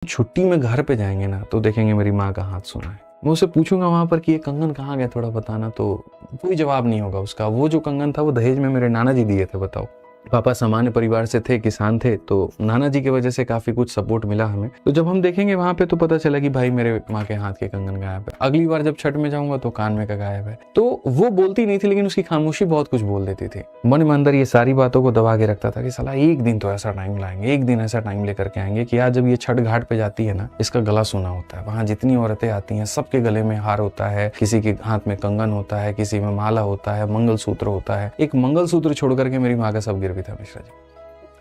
छुट्टी में घर पे जाएंगे ना तो देखेंगे मेरी माँ का हाथ सुना है। मैं उससे पूछूंगा वहां पर कि ये कंगन कहाँ गया, थोड़ा बताना, तो कोई जवाब नहीं होगा उसका। वो जो कंगन था वो दहेज में मेरे नाना जी दिए थे। बताओ, पापा सामान्य परिवार से थे, किसान थे, तो नाना जी की वजह से काफी कुछ सपोर्ट मिला हमें। तो जब हम देखेंगे वहां पे तो पता चला कि भाई मेरे माँ के हाथ के कंगन गायब है। अगली बार जब छठ में जाऊंगा तो कान में का गायब है। तो वो बोलती नहीं थी लेकिन उसकी खामोशी बहुत कुछ बोल देती थी। मन में अंदर ये सारी बातों को दबा के रखता था कि साला एक दिन तो ऐसा टाइम लाएंगे, एक दिन ऐसा टाइम लेकर के आएंगे कि आज जब ये छठ घाट पे जाती है ना, इसका गला सुना होता है। वहां जितनी औरतें आती हैं सबके गले में हार होता है, किसी के हाथ में कंगन होता है, किसी में माला होता है, मंगलसूत्र होता है। एक मंगलसूत्र छोड़ करके मेरी माँ का सब गिर भी था मिश्रा जी।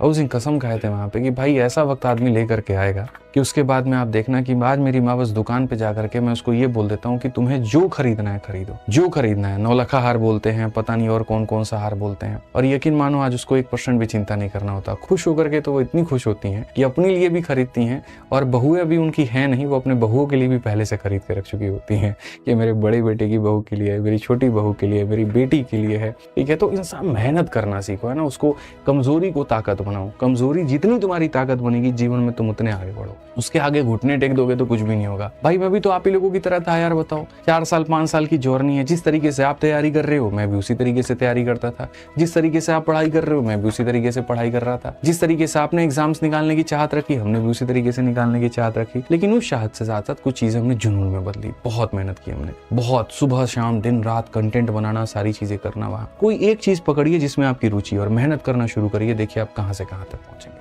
और उस दिन कसम खाए थे वहां पे कि भाई ऐसा वक्त आदमी लेकर के आएगा कि उसके बाद में आप देखना कि आज मेरी माँ बस दुकान पे जा करके मैं उसको ये बोल देता हूँ कि तुम्हें जो खरीदना है खरीदो, जो खरीदना है। नौलखा हार बोलते हैं, पता नहीं और कौन कौन सा हार बोलते हैं। और यकीन मानो आज उसको 1% भी चिंता नहीं करना होता। खुश होकर के तो वो इतनी खुश होती हैं कि अपने लिए भी खरीदती हैं, और बहुएं भी उनकी है नहीं, वो अपने बहुओं के लिए भी पहले से खरीद के रख चुकी होती हैं कि मेरे बड़े बेटे की बहू के लिए है, मेरी छोटी बहू के लिए, मेरी बेटी के लिए है। ठीक है, तो इंसान मेहनत करना सीखो, है ना। उसको कमजोरी को ताकत बनाओ। कमजोरी जितनी तुम्हारी ताकत बनेगी जीवन में तुम उतने आगे बढ़ो। उसके आगे घुटने टेक दोगे तो कुछ भी नहीं होगा। भाई मैं भी तो आप ही लोगों की तरह था यार। बताओ, 4 साल 5 साल की जर्नी है। जिस तरीके से आप तैयारी कर रहे हो मैं भी उसी तरीके से तैयारी करता था। जिस तरीके से आप पढ़ाई कर रहे हो मैं भी उसी तरीके से पढ़ाई कर रहा था। जिस तरीके से आपने एग्जाम्स निकालने की चाहत रखी हमने भी उसी तरीके से निकालने की चाहत रखी। लेकिन उस चाहत से साथ साथ कुछ चीजें हमने जुनून में बदली। बहुत मेहनत की हमने, बहुत सुबह शाम दिन रात कंटेंट बनाना, सारी चीजें करना। वहां कोई एक चीज पकड़िए जिसमें आपकी रुचि, और मेहनत करना शुरू करिए। देखिए आप कहां से कहां तक पहुंचेंगे।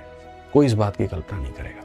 कोई इस बात की कल्पना नहीं करेगा।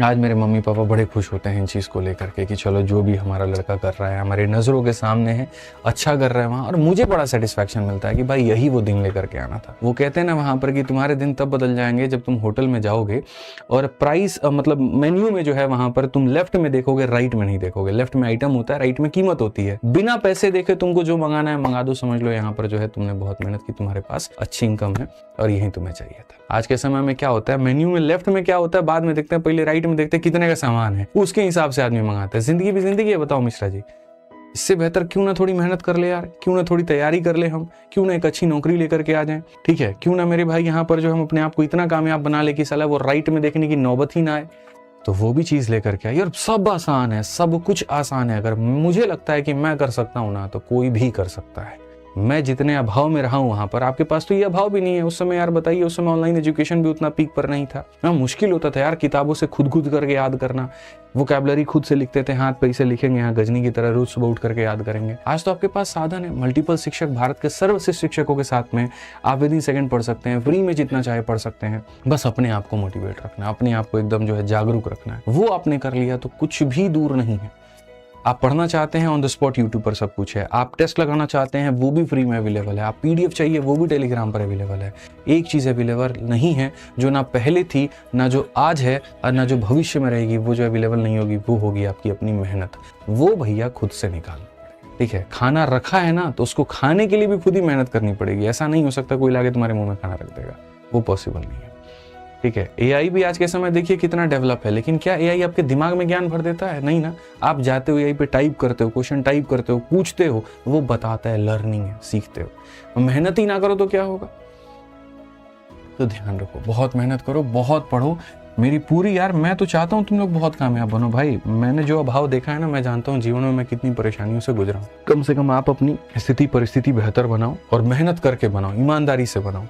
आज मेरे मम्मी पापा बड़े खुश होते हैं इन चीज़ को लेकर के कि चलो जो भी हमारा लड़का कर रहा है हमारे नज़रों के सामने है, अच्छा कर रहा है वहाँ। और मुझे बड़ा सेटिस्फैक्शन मिलता है कि भाई यही वो दिन लेकर के आना था। वो कहते हैं ना वहाँ पर कि तुम्हारे दिन तब बदल जाएंगे जब तुम होटल में जाओगे और प्राइस मतलब मेन्यू में जो है वहाँ पर तुम लेफ्ट में देखोगे, राइट में नहीं देखोगे। लेफ्ट में आइटम होता है, राइट में कीमत होती है। बिना पैसे देखे तुमको जो मंगाना है मंगा दो। समझ लो यहाँ पर जो है तुमने बहुत मेहनत की, तुम्हारे पास अच्छी इनकम है और यही तुम्हें चाहिए था। आज के समय में क्या होता है, मेन्यू में लेफ्ट में क्या होता है बाद में देखते हैं, पहले राइट में देखते हैं कितने का सामान है, उसके हिसाब से आदमी मंगाता है। जिंदगी भी जिंदगी है। बताओ मिश्रा जी, इससे बेहतर क्यों ना थोड़ी मेहनत कर ले यार, क्यों ना थोड़ी तैयारी कर ले हम, क्यों ना एक अच्छी नौकरी लेकर के आ जाएं। ठीक है, क्यों ना मेरे भाई यहाँ पर जो हम अपने आप को इतना कामयाब बना ले कि साला वो राइट में देखने की नौबत ही ना आए। तो वो भी चीज लेकर के आए। यार सब आसान है, सब कुछ आसान है। अगर मुझे लगता है कि मैं कर सकता हूं ना तो कोई भी कर सकता है। मैं जितने अभाव में रहा हूं वहां पर, आपके पास तो ये अभाव भी नहीं है। उस समय यार बताइए, उस समय ऑनलाइन एजुकेशन भी उतना पीक पर नहीं था ना। मुश्किल होता था यार किताबों से खुद करके याद करना। वोकैबुलरी खुद से लिखते थे, हाथ पे से लिखेंगे, यहाँ गजनी की तरह रोज सुबह उठ करके याद करेंगे। आज तो आपके पास साधन है, मल्टीपल शिक्षक, भारत के सर्वश्रेष्ठ शिक्षकों के साथ में आप विदिन सेकंड पढ़ सकते हैं, फ्री में जितना चाहे पढ़ सकते हैं। बस अपने आप को मोटिवेट रखना है, अपने आप को एकदम जो है जागरूक रखना है। वो आपने कर लिया तो कुछ भी दूर नहीं है। आप पढ़ना चाहते हैं ऑन द स्पॉट यूट्यूब पर सब कुछ है। आप टेस्ट लगाना चाहते हैं वो भी फ्री में अवेलेबल है। आप पीडीएफ चाहिए वो भी टेलीग्राम पर अवेलेबल है। एक चीज़ अवेलेबल नहीं है जो ना पहले थी, ना जो आज है और ना जो भविष्य में रहेगी। वो जो अवेलेबल नहीं होगी वो होगी आपकी अपनी मेहनत। वो भैया खुद से निकाल। ठीक है, खाना रखा है ना तो उसको खाने के लिए भी खुद ही मेहनत करनी पड़ेगी। ऐसा नहीं हो सकता कोई लाके तुम्हारे मुंह में खाना रख देगा, वो पॉसिबल नहीं है। ठीक है, एआई भी आज के समय देखिए कितना डेवलप है, लेकिन क्या एआई आपके दिमाग में ज्ञान भर देता है? नहीं ना। आप जाते हो एआई पे, टाइप करते हो, क्वेश्चन टाइप करते हो, पूछते हो, वो बताता है। लर्निंग है, सीखते हो। मेहनत ही ना करो तो क्या होगा? तो ध्यान रखो, बहुत मेहनत करो, बहुत पढ़ो। मेरी पूरी यार, मैं तो चाहता हूँ तुम लोग बहुत कामयाब बनो भाई। मैंने जो अभाव देखा है ना, मैं जानता हूँ जीवन में मैं कितनी परेशानियों से गुजरा हूँ। कम से कम आप अपनी स्थिति परिस्थिति बेहतर बनाओ और मेहनत करके बनाओ, ईमानदारी से बनाओ।